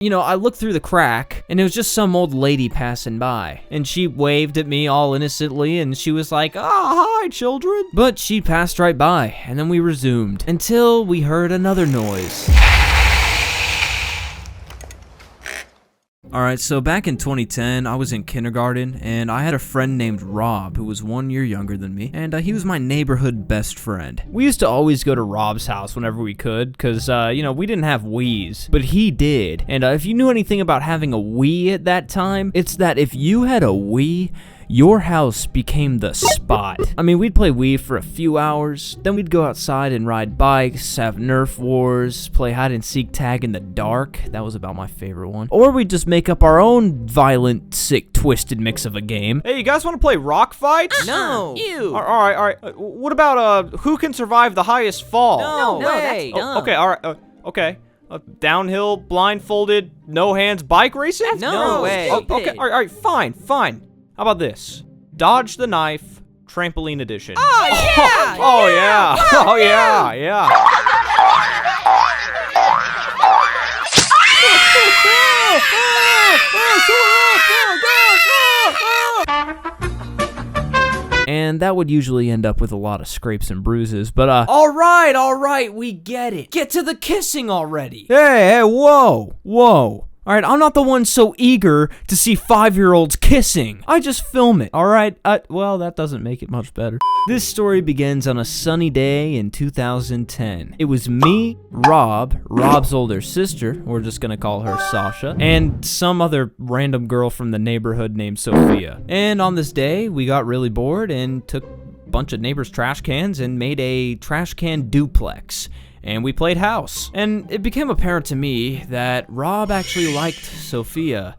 you know, I looked through the crack, and it was just some old lady passing by. And she waved at me all innocently, and she was like, "Ah, hi, children." But she passed right by, and then we resumed, until we heard another noise. Alright, so back in 2010, I was in kindergarten, and I had a friend named Rob, who was 1 year younger than me, and he was my neighborhood best friend. We used to always go to Rob's house whenever we could, because, you know, we didn't have Wiis, but he did. And if you knew anything about having a Wii at that time, it's that if you had a Wii, your house became the spot. I mean, we'd play Wii for a few hours, then we'd go outside and ride bikes, have Nerf wars, play hide and seek tag in the dark. That was about my favorite one. Or we'd just make up our own violent, sick, twisted mix of a game. Hey, you guys want to play rock fights? No. Ew. All right. What about who can survive the highest fall? No way. that's dumb. Okay, all right. Okay. Downhill, blindfolded, no hands, bike racing? No way. Okay. All right. Fine. How about this? Dodge the knife, trampoline edition. Oh, yeah. Oh yeah. Oh yeah. And that would usually end up with a lot of scrapes and bruises, but all right, we get it. Get to the kissing already. Hey, whoa. All right, I'm not the one so eager to see 5-year-olds kissing. I just film it, all right? Well, that doesn't make it much better. This story begins on a sunny day in 2010. It was me, Rob's older sister, we're just gonna call her Sasha, and some other random girl from the neighborhood named Sophia. And on this day, we got really bored and took a bunch of neighbors' trash cans and made a trash can duplex. And we played house. And it became apparent to me that Rob actually liked Sophia.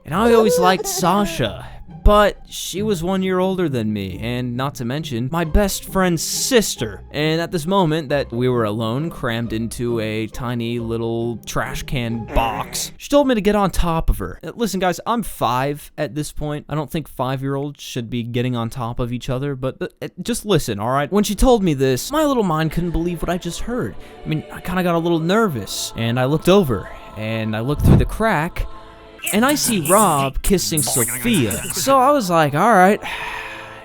And I always liked Sasha. But she was 1 year older than me, and not to mention, my best friend's sister. And at this moment that we were alone, crammed into a tiny little trash can box, she told me to get on top of her. Listen guys, I'm 5 at this point. I don't think 5-year-olds should be getting on top of each other, but just listen, alright? When she told me this, my little mind couldn't believe what I just heard. I mean, I kinda got a little nervous, and I looked over, and I looked through the crack, and I see Rob kissing Sophia. So I was like, all right.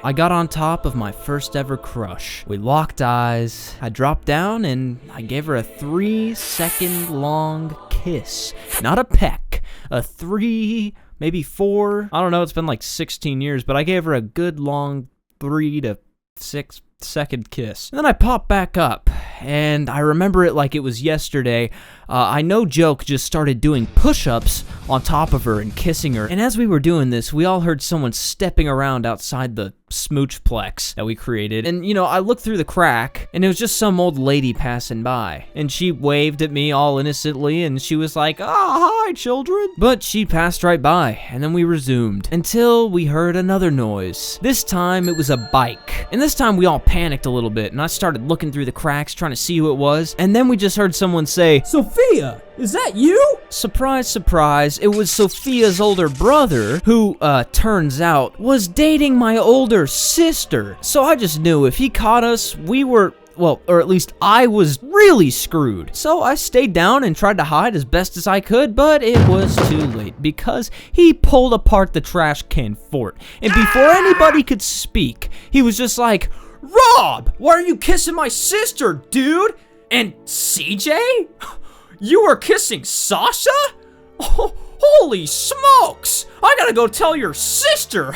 I got on top of my first ever crush. We locked eyes. I dropped down and I gave her a 3-second long kiss. Not a peck. A 3, maybe 4. I don't know, it's been like 16 years, but I gave her a good long 3 to 6 second kiss. And then I popped back up, and I remember it like it was yesterday. I no joke just started doing push-ups on top of her and kissing her. And as we were doing this, we all heard someone stepping around outside the smoochplex that we created. And, you know, I looked through the crack, and it was just some old lady passing by. And she waved at me all innocently, and she was like, "Ah, hi, children." But she passed right by, and then we resumed, until we heard another noise. This time, it was a bike. And this time, we all panicked a little bit, and I started looking through the cracks, trying to see who it was. And then we just heard someone say, "Sophia, is that you?" Surprise, surprise, it was Sophia's older brother, who, turns out, was dating my older sister. So I just knew if he caught us, we were, well, or at least I was really screwed. So I stayed down and tried to hide as best as I could, but it was too late because he pulled apart the trash can fort. And before anybody could speak, he was just like, "Rob, why are you kissing my sister, dude? And CJ? You were kissing Sasha? Oh, holy smokes! I gotta go tell your sister!"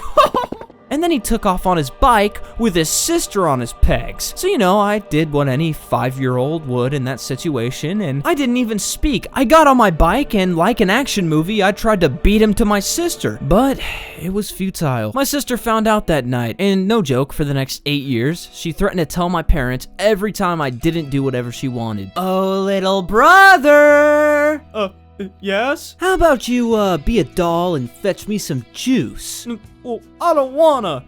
And then he took off on his bike with his sister on his pegs. So, you know, I did what any 5-year-old would in that situation, and I didn't even speak. I got on my bike, and like an action movie, I tried to beat him to my sister. But it was futile. My sister found out that night, and no joke, for the next 8 years, she threatened to tell my parents every time I didn't do whatever she wanted. "Oh, little brother! Yes? How about you, be a doll and fetch me some juice?" Well, I don't wanna.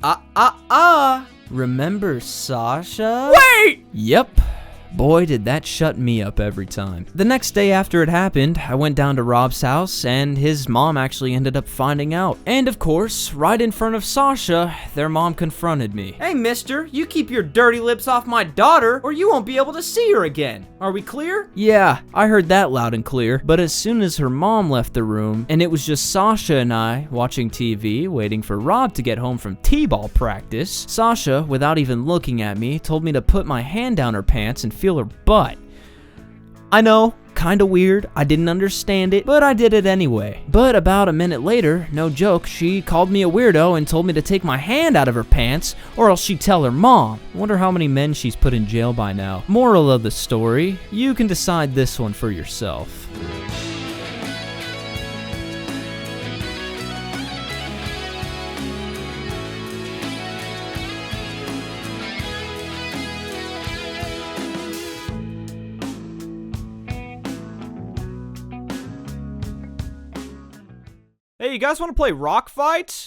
Remember Sasha? Wait! Yep. Boy, did that shut me up every time. The next day after it happened, I went down to Rob's house, and his mom actually ended up finding out. And of course, right in front of Sasha, their mom confronted me. Hey, mister, you keep your dirty lips off my daughter, or you won't be able to see her again. Are we clear? Yeah, I heard that loud and clear, but as soon as her mom left the room, and it was just Sasha and I watching TV, waiting for Rob to get home from t-ball practice, Sasha, without even looking at me, told me to put my hand down her pants and feel her butt. I know, kinda weird, I didn't understand it, but I did it anyway. But about a minute later, no joke, she called me a weirdo and told me to take my hand out of her pants, or else she'd tell her mom. Wonder how many men she's put in jail by now. Moral of the story, you can decide this one for yourself. Hey, you guys want to play Rock Fight?